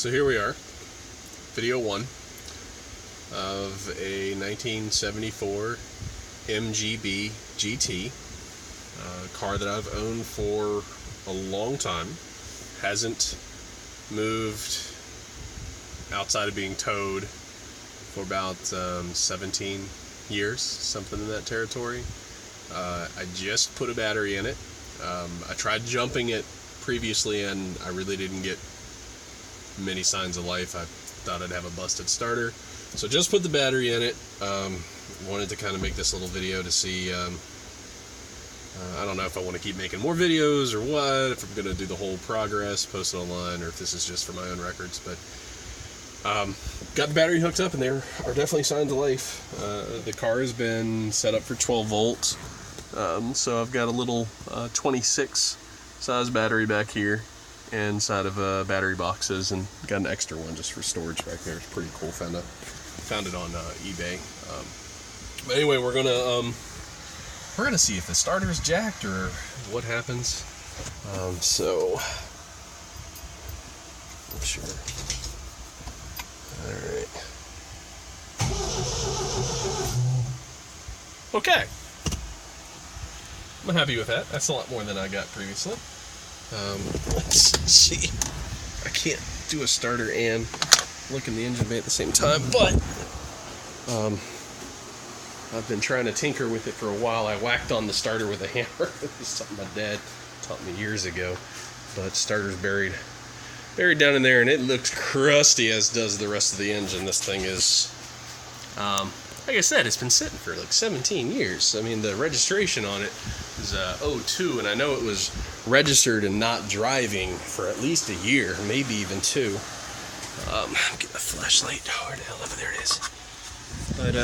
So here we are, video 1 of a 1974 MGB GT, car that I've owned for a long time. Hasn't moved outside of being towed for about 17 years, something in that territory. I just put a battery in it. I tried jumping it previously and I really didn't get many signs of life. I thought I'd have a busted starter, so just put the battery in it. Wanted to kind of make this little video to see, I don't know if I want to keep making more videos or what, if I'm going to do the whole progress, post it online, or if this is just for my own records. But got the battery hooked up and there are definitely signs of life. The car has been set up for 12 volts, so I've got a little 26 size battery back here inside of battery boxes, and got an extra one just for storage back there. It's pretty cool. Found it on eBay. But anyway, we're gonna see if the starter's jacked or what happens. So I'm sure. All right. Okay. I'm happy with that. That's a lot more than I got previously. Let's see. I can't do a starter and look in the engine bay at the same time, but I've been trying to tinker with it for a while. I whacked on the starter with a hammer. This is something my dad taught me years ago. But starter's buried down in there, and it looks crusty, as does the rest of the engine. This thing is, like I said, it's been sitting for like 17 years. I mean, the registration on it is 02, and I know it was registered and not driving for at least a year, maybe even 2. Get my flashlight. Oh, where the hell? Over there it is. But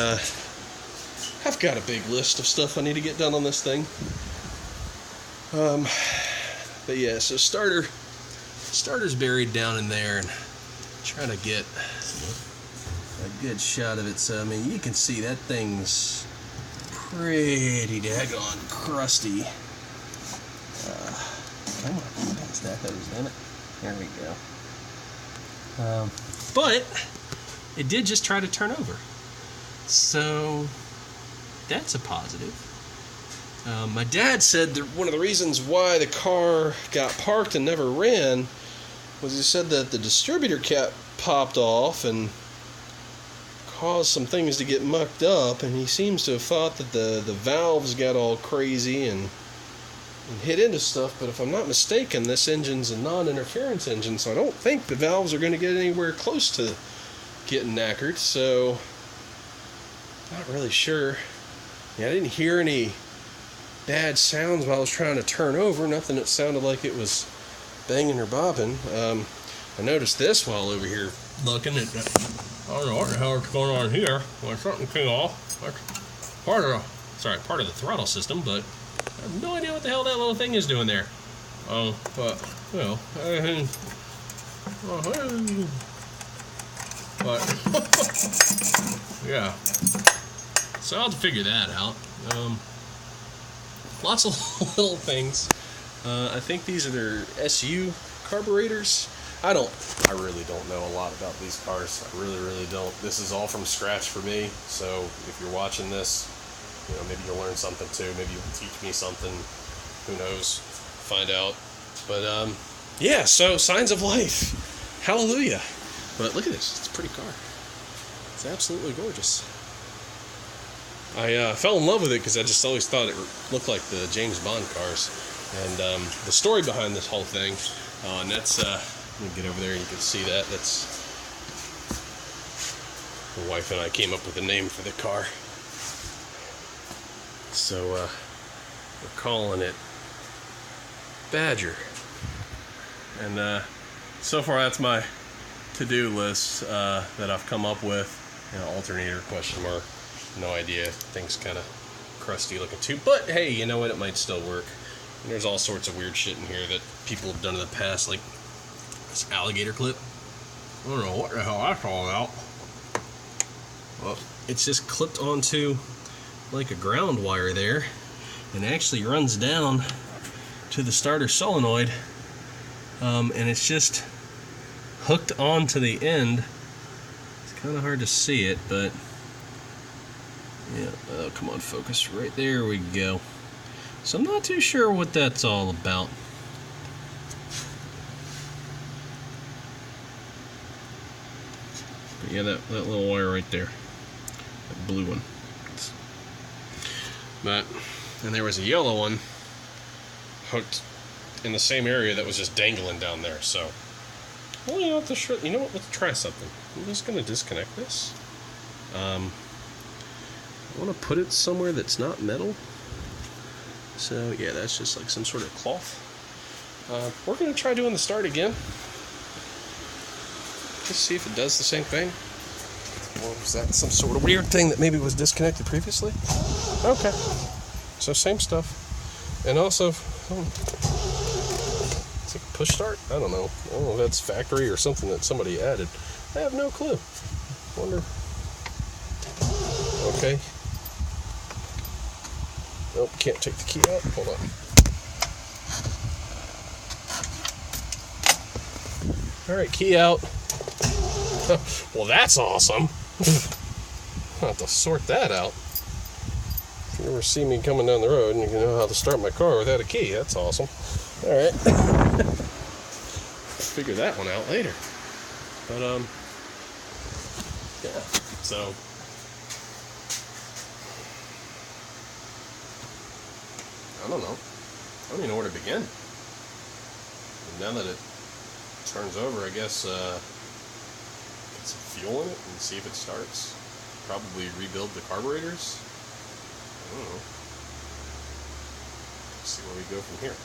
I've got a big list of stuff I need to get done on this thing. But yeah, so starter's buried down in there, and trying to get a good shot of it. So I mean, you can see that thing's pretty daggone crusty. Come on, that's that hose, damn it. There we go. But it did just try to turn over, so that's a positive. My dad said that one of the reasons why the car got parked and never ran was he said that the distributor cap popped off and caused some things to get mucked up, and he seems to have thought that the valves got all crazy and hit into stuff. But if I'm not mistaken, this engine's a non-interference engine, so I don't think the valves are going to get anywhere close to getting knackered, so not really sure. Yeah, I didn't hear any bad sounds while I was trying to turn over. Nothing that sounded like it was banging or bopping. I noticed this while over here looking at. I don't know what the hell is going on here. Well, something came off. That's part of the throttle system, but I have no idea what the hell that little thing is doing there. But you know, but yeah. So I'll have to figure that out. Lots of little things. I think these are their SU carburetors. I really don't know a lot about these cars. I really don't. This is all from scratch for me. So if you're watching this, you know, maybe you'll learn something too. Maybe you'll teach me something. Who knows? Find out. But yeah. So signs of life. Hallelujah. But look at this. It's a pretty car. It's absolutely gorgeous. I fell in love with it because I just always thought it looked like the James Bond cars. And the story behind this whole thing, and that's, let me get over there and you can see that. That's, the wife and I came up with a name for the car. So we're calling it Badger. And so far that's my to-do list that I've come up with. You know, alternator, question mark. No idea. Thing's kind of crusty looking too, but hey, you know what? It might still work. And there's all sorts of weird shit in here that people have done in the past, like this alligator clip. I don't know what the hell that's all about. Well, it's just clipped onto like a ground wire there, and actually runs down to the starter solenoid, and it's just hooked onto the end. It's kind of hard to see it, but yeah, oh, come on, focus. Right there we go. So I'm not too sure what that's all about. But yeah, that little wire right there. That blue one. But, and there was a yellow one hooked in the same area that was just dangling down there, so. Well, you know what, let's try something. I'm just going to disconnect this. I want to put it somewhere that's not metal. So, yeah, that's just like some sort of cloth. We're going to try doing the start again. Let's see if it does the same thing. Or was that some sort of weird thing that maybe was disconnected previously? Okay. So, same stuff. And also, it's like a push start? I don't know. I don't know if that's factory or something that somebody added. I have no clue. Wonder. Okay. Nope, can't take the key out. Hold on. Alright, key out. Well, that's awesome. I'll have to sort that out. If you ever see me coming down the road and you know how to start my car without a key, that's awesome. Alright. Figure that one out later. But, yeah. So, I don't know. I don't even know where to begin. And now that it turns over, I guess, put some fuel in it and see if it starts. Probably rebuild the carburetors. I don't know. Let's see where we go from here.